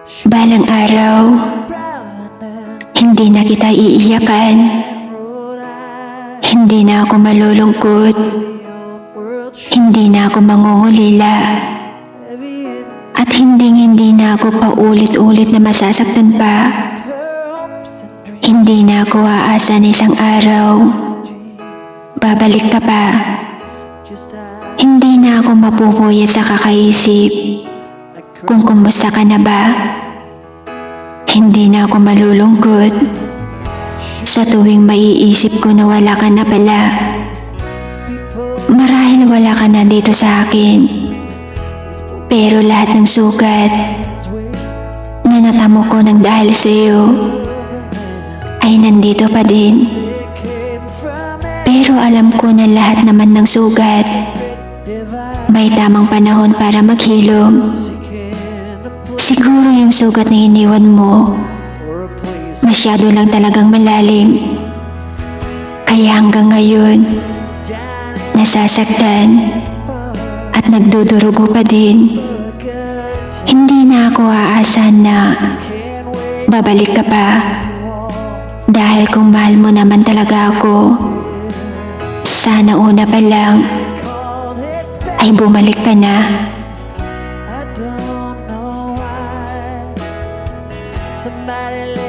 Balang araw, hindi na kita iiyakan. Hindi na ako malulungkot. Hindi na ako mangungulila. At hindi na ako paulit-ulit na masasaktan pa. Hindi na ako aasa na isang araw babalik ka pa. Hindi na ako mapupuyat sa kakaisip kung kumusta ka na ba. Hindi na ako malulungkot sa tuwing maiisip ko na wala ka na pala. Marahil wala ka na dito sa akin, pero lahat ng sugat na natamo ko ng dahil sa iyo ay nandito pa din. Pero alam ko na lahat naman ng sugat may tamang panahon para maghilom. Siguro yung sugat na iniwan mo masyado lang talagang malalim, kaya hanggang ngayon nasasaktan at nagdudurugo pa din. Hindi na ako aasa na babalik ka pa, dahil kung mahal mo naman talaga ako, sana una pa lang ay bumalik ka na. Somebody